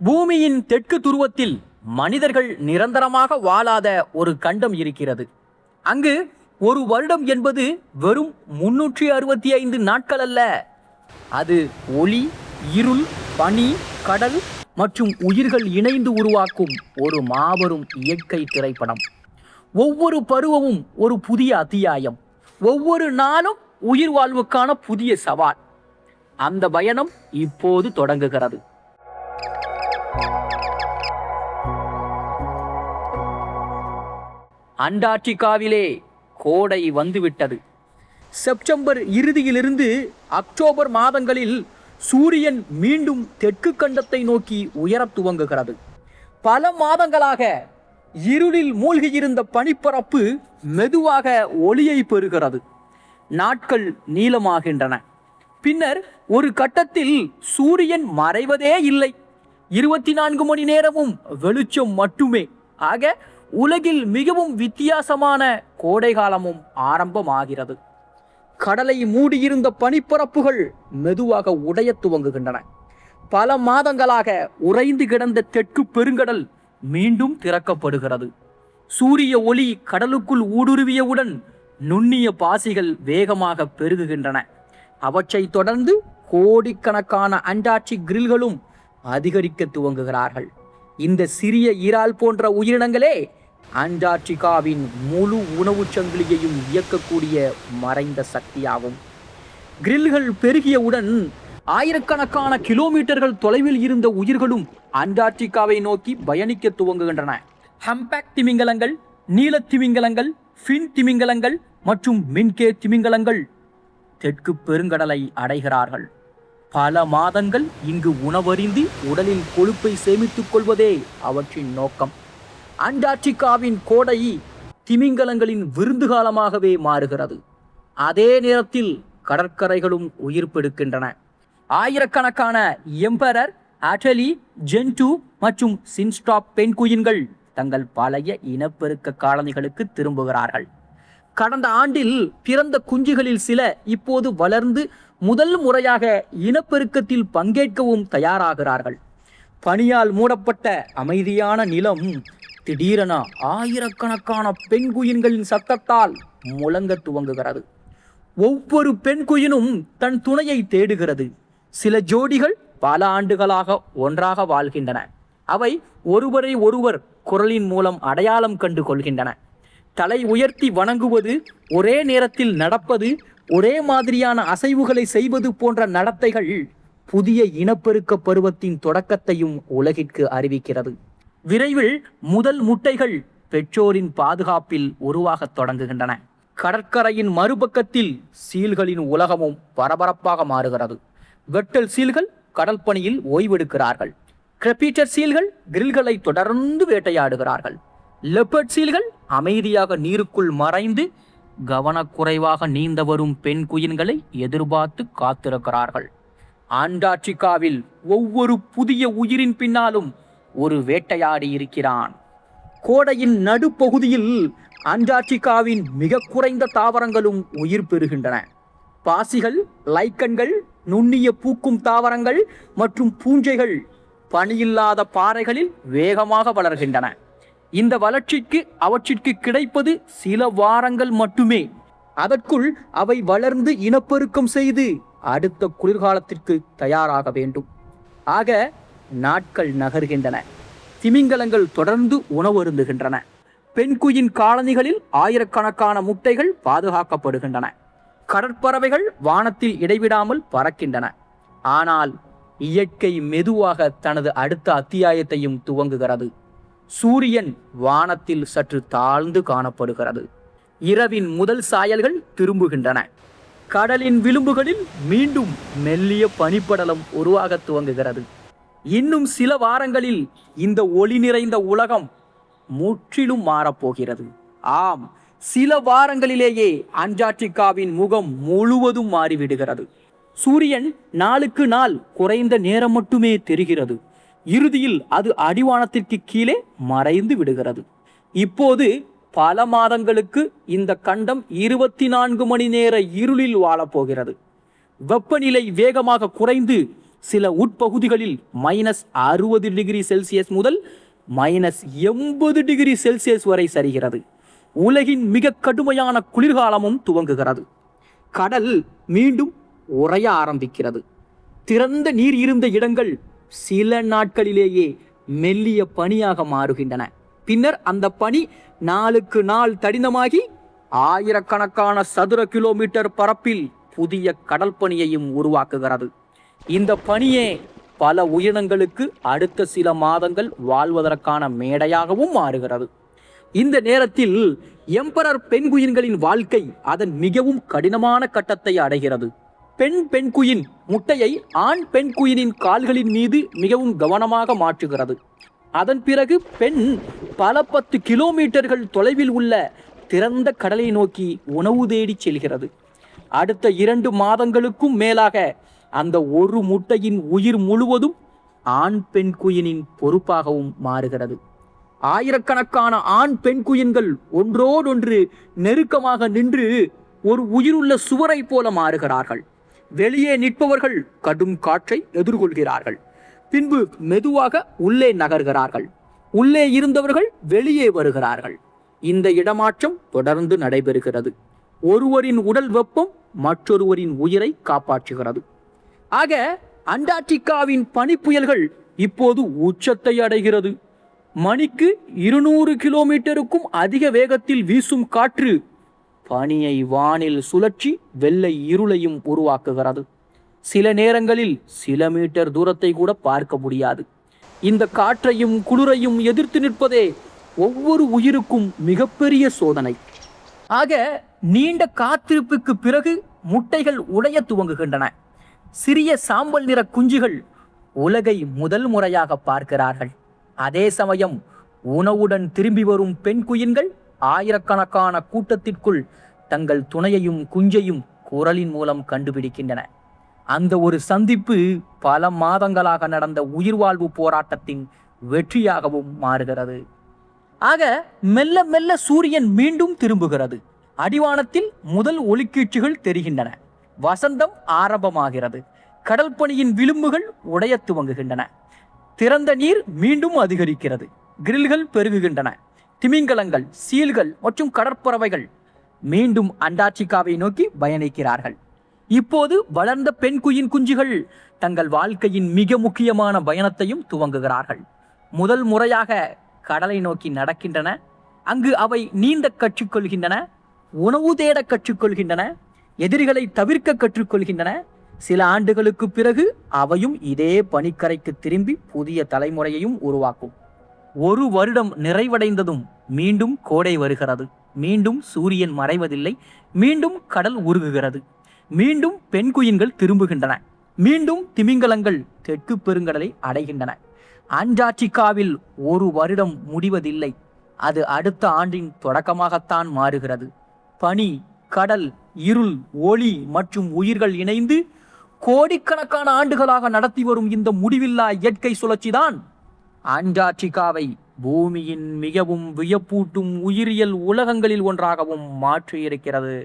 பூமியின் தெற்கு துருவத்தில் மனிதர்கள் நிரந்தரமாக வாழாத ஒரு கண்டம் இருக்கிறது. அங்கு ஒரு வருடம் என்பது வெறும் 365 நாட்கள் அல்ல. அது ஒளி, இருள், பனி, கடல் மற்றும் உயிர்கள் இணைந்து உருவாக்கும் ஒரு மாபெரும் இயற்கை திரைப்படம். ஒவ்வொரு பருவமும் ஒரு புதிய அத்தியாயம், ஒவ்வொரு நாளும் உயிர் வாழ்வுக்கான புதிய சவால். அந்த பயணம் இப்போது தொடங்குகிறது. அண்டார்டிகாவிலே கோடை வந்துவிட்டது. செப்டம்பர் இறுதியிலிருந்து அக்டோபர் மாதங்களில் சூரியன் மீண்டும் தெற்கு கண்டத்தை நோக்கி உயரத் துவங்குகிறது. பல மாதங்களாக இருளில் மூழ்கியிருந்த பனிப்பரப்பு மெதுவாக ஒளியை பெறுகிறது. நாட்கள் நீளமாகின்றன. பின்னர் ஒரு கட்டத்தில் சூரியன் மறைவதே இல்லை. 24 மணி நேரமும் வெளிச்சம் மட்டுமே. ஆக உலகில் மிகவும் வித்தியாசமான கோடை காலமும் ஆரம்பமாகிறது. கடலை மூடியிருந்த பனிப்பரப்புகள் மெதுவாக உடைய துவங்குகின்றன. பல மாதங்களாக உறைந்து கிடந்த தெற்கு பெருங்கடல் மீண்டும் திறக்கப்படுகிறது. சூரிய ஒளி கடலுக்குள் ஊடுருவியவுடன் நுண்ணிய பாசிகள் வேகமாக பெருகுகின்றன. அவற்றை தொடர்ந்து கோடிக்கணக்கான அண்டார்டிக் கிரில்களும் அதிகரிக்க துவங்குகிறார்கள். இந்த சிறிய இறால் போன்ற உயிரினங்களே அண்டார்டிகாவின் முழு உணவு சங்கிலியையும் இயக்கக்கூடிய மறைந்த சக்தியாகும். கிரில்கள் பெருகியவுடன் ஆயிரக்கணக்கான கிலோமீட்டர்கள் தொலைவில் இருந்த உயிர்களும் அண்டார்டிகாவை நோக்கி பயணிக்க துவங்குகின்றன. ஹம்பேக் திமிங்கலங்கள், நீல திமிங்கலங்கள், ஃபின் திமிங்கலங்கள் மற்றும் மின்கே திமிங்கலங்கள் தெற்கு பெருங்கடலை அடைகிறார்கள். பல மாதங்கள் இங்கு உணவறிந்து உடலில் கொழுப்பை சேமித்துக் கொள்வதே அவற்றின் நோக்கம். அண்டார்டிகாவின் கோடை திமிங்கலங்களின் விருந்து காலமாகவே மாறுகிறது. அதே நேரத்தில் கடற்கரைகளும் உயிர் பெடுக்கின்றன. ஆயிரக்கணக்கான எம்பரர், அட்டலி, ஜென்டு மற்றும் சின்ஸ்டாப் பென்குயின்கள் தங்கள் பழைய இனப்பெருக்க காலனிகளுக்கு திரும்புகிறார்கள். கடந்த ஆண்டில் பிறந்த குஞ்சுகளில் சில இப்போது வளர்ந்து முதல் முறையாக இனப்பெருக்கத்தில் பங்கேற்கவும் தயாராகிறார்கள். பனியால் மூடப்பட்ட அமைதியான நிலம் திடீரென ஆயிரக்கணக்கான பெண்குயின்களின் சத்தத்தால் முழங்க துவங்குகிறது. ஒவ்வொரு பெண்குயினும் தன் துணையை தேடுகிறது. சில ஜோடிகள் பல ஆண்டுகளாக ஒன்றாக வாழ்கின்றன. அவை ஒருவரை ஒருவர் குரலின் மூலம் அடையாளம் கண்டு கொள்கின்றன. தலை உயர்த்தி வணங்குவது, ஒரே நேரத்தில் நடப்பது, ஒரே மாதிரியான அசைவுகளை செய்வது போன்ற நடத்தைகள் புதிய இனப்பெருக்க பருவத்தின் தொடக்கத்தையும் உலகிற்கு அறிவிக்கிறது. விரைவில் முதல் முட்டைகள் பெற்றோரின் பாதுகாப்பில் உருவாகத் தொடங்குகின்றன. கடற்கரையின் மறுபக்கத்தில் சீல்களின் உலகமும் பரபரப்பாக மாறுகிறது. வெட்டல் சீல்கள் கடல் பணியில் ஓய்வெடுக்கிறார்கள். கிரெபீட்டர் சீல்கள் கிரில்களை தொடர்ந்து வேட்டையாடுகிறார்கள். லெப்பர்ட் சீல்கள் அமைதியாக நீருக்குள் மறைந்து கவனக்குறைவாக நீந்த வரும் பெண் குயின்களை எதிர்பார்த்து காத்திருக்கிறார்கள். அண்டார்டிகாவில் ஒவ்வொரு புதிய உயிரின் பின்னாலும் ஒரு வேட்டையாடி இருக்கிறான். கோடையின் நடுப்பகுதியில் அண்டார்டிகாவின் மிக குறைந்த தாவரங்களும் உயிர் பெறுகின்றன. பாசிகள், லைக்கன்கள், நுண்ணிய பூக்கும் தாவரங்கள் மற்றும் பூஞ்சைகள் பனியில்லாத பாறைகளில் வேகமாக வளர்கின்றன. இந்த வளர்ச்சிக்கு அவற்றிற்கு கிடைப்பது சில வாரங்கள் மட்டுமே. அதற்குள் அவை வளர்ந்து இனப்பெருக்கம் செய்து அடுத்த குளிர்காலத்திற்கு தயாராக வேண்டும். ஆக நாட்கள் நகர்கின்றன. திமிங்கலங்கள் தொடர்ந்து உணவருந்துகின்றன. பெண்குயின் காலனிகளில் ஆயிரக்கணக்கான முட்டைகள் பாதுகாக்கப்படுகின்றன. கடற்பறவைகள் வானத்தில் இடைவிடாமல் பறக்கின்றன. ஆனால் இயற்கை மெதுவாக தனது அடுத்த அத்தியாயத்தையும் துவங்குகிறது. சூரியன் வானத்தில் சற்று தாழ்ந்து காணப்படுகிறது. இரவின் முதல் சாயல்கள் திரும்புகின்றன. கடலின் விளிம்புகளில் மீண்டும் மெல்லிய பனிப்படலம் உருவாக துவங்குகிறது. இன்னும் சில வாரங்களில் இந்த ஒளி நிறைந்த உலகம் முற்றிலும் மாறப்போகிறது. ஆம், சில வாரங்களிலேயே அண்டார்டிகாவின் முகம் முழுவதும் மாறிவிடுகிறது. சூரியன் நாளுக்கு நாள் குறைந்த நேரம் மட்டுமே தெரிகிறது. இறுதியில் அது அடிவானத்திற்கு கீழே மறைந்து விடுகிறது. இப்போது பல மாதங்களுக்கு இந்த கண்டம் 24 மணி நேர இருளில் வாழப்போகிறது. வெப்பநிலை வேகமாக குறைந்து சில உட்பகுதிகளில் -60°C முதல் -80°C வரை சரிகிறது. உலகின் மிக கடுமையான குளிர்காலமும் துவங்குகிறது. கடல் மீண்டும் உறைய ஆரம்பிக்கிறது. திறந்த நீர் இருந்த இடங்கள் சில நாட்களிலேயே மெல்லிய பனியாக மாறுகின்றன. பின்னர் அந்த பனி நாளுக்கு நாள் தடினமாகி ஆயிரக்கணக்கான சதுர கிலோமீட்டர் பரப்பில் புதிய கடல் பனியையும் உருவாக்குகிறது. இந்த பனியே பல உயிரினங்களுக்கு அடுத்த சில மாதங்கள் வாழ்வதற்கான மேடையாகவும் மாறுகிறது. இந்த நேரத்தில் எம்பரர் பெண்குயின்களின் வாழ்க்கை அதன் மிகவும் கடினமான கட்டத்தை அடைகிறது. பெண்குயின் முட்டையை ஆண் பெண்குயினின் கால்களின் மீது மிகவும் கவனமாக மாற்றுகிறது. அதன் பிறகு பெண் பல 10 கிலோமீட்டர்கள் தொலைவில் உள்ள திறந்த கடலை நோக்கி உணவு தேடி செல்கிறது. அடுத்த 2 மாதங்களுக்கும் மேலாக அந்த ஒரு முட்டையின் உயிர் முழுவதும் ஆண் பெண்குயினின் பொறுப்பாகவும் மாறுகிறது. ஆயிரக்கணக்கான ஆண் பெண்குயின்கள் ஒன்றோடொன்று நெருக்கமாக நின்று ஒரு உயிருள்ள சுவரை போல மாறுகிறார்கள். வெளியே நிற்பவர்கள் கடும் காற்றை எதிர்கொள்கிறார்கள். பின்பு மெதுவாக உள்ளே நகர்கிறார்கள். உள்ளே இருந்தவர்கள் வெளியே வருகிறார்கள். இந்த இடமாற்றம் தொடர்ந்து நடைபெறுகிறது. ஒருவரின் உடல் வெப்பம் மற்றொருவரின் உயிரை காப்பாற்றுகிறது. ஆக அண்டார்டிகாவின் பனிப்புயல்கள் இப்போது உச்சத்தை அடைகிறது. மணிக்கு 200 கிலோமீட்டருக்கும் அதிக வேகத்தில் வீசும் காற்று பனியை வானில் சுழற்றி வெள்ளை இருளையும் உருவாக்குகிறது. சில நேரங்களில் சில மீட்டர் தூரத்தை கூட பார்க்க முடியாது. இந்த காற்றையும் குளிரையும் எதிர்த்து நிற்பதே ஒவ்வொரு உயிருக்கும் மிகப்பெரிய சோதனை. ஆக நீண்ட காத்திருப்புக்கு பிறகு முட்டைகள் உடைய துவங்குகின்றன. சிறிய சாம்பல் நிற குஞ்சுகள் உலகை முதல் முறையாக பார்க்கிறார்கள். அதே சமயம் உணவுடன் திரும்பி வரும் பெண் குயின்கள் ஆயிரக்கணக்கான கூட்டத்திற்குள் தங்கள் துணையையும் குஞ்சையும் குரலின் மூலம் கண்டுபிடிக்கின்றன. அந்த ஒரு சந்திப்பு பல மாதங்களாக நடந்த உயிர்வாழ்வு போராட்டத்தின் வெற்றியாகவும் மாறுகிறது. ஆக மெல்ல மெல்ல சூரியன் மீண்டும் திரும்புகிறது. அடிவானத்தில் முதல் ஒளிக்கீற்றுகள் தெரிகின்றன. வசந்தம் ஆரம்பமாகிறது. கடல் பனியின் விளிம்புகள் உடைய துவங்குகின்றன. திறந்த நீர் மீண்டும் அதிகரிக்கிறது. கிரில்கள் பெருகுகின்றன. திமிங்கலங்கள், சீல்கள் மற்றும் கடற்பறவைகள் மீண்டும் அண்டார்டிகாவை நோக்கி பயணிக்கிறார்கள். இப்போது வளர்ந்த பெண்குயின் குஞ்சுகள் தங்கள் வாழ்க்கையின் மிக முக்கியமான பயணத்தையும் துவங்குகிறார்கள். முதல் முறையாக கடலை நோக்கி நடக்கின்றன. அங்கு அவை நீந்த கற்றுக்கொள்கின்றன, உணவு தேட கற்றுக்கொள்கின்றன, எதிரிகளை தவிர்க்க கற்றுக்கொள்கின்றன. சில ஆண்டுகளுக்கு பிறகு அவையும் இதே பனிக்கரைக்கு திரும்பி புதிய தலைமுறையையும் உருவாக்கும். ஒரு வருடம் நிறைவடைந்ததும் மீண்டும் கோடை வருகிறது. மீண்டும் சூரியன் மறைவதில்லை. மீண்டும் கடல் உருகுகிறது. மீண்டும் பெண்குயின்கள் திரும்புகின்றன. மீண்டும் திமிங்கலங்கள் தெற்கு பெருங்கடலை அடைகின்றன. அண்டார்டிகாவில் ஒரு வருடம் முடிவதில்லை. அது அடுத்த ஆண்டின் தொடக்கமாகத்தான் மாறுகிறது. பனி, கடல், இருள், ஒளி மற்றும் உயிர்கள் இணைந்து கோடிக்கணக்கான ஆண்டுகளாக நடத்தி வரும் இந்த முடிவில்லா இயற்கை சுழற்சிதான் அண்டார்டிகாவை பூமியின் மிகவும் வியப்பூட்டும் உயிரியல் உலகங்களில் ஒன்றாகவும் மாற்றியிருக்கிறது.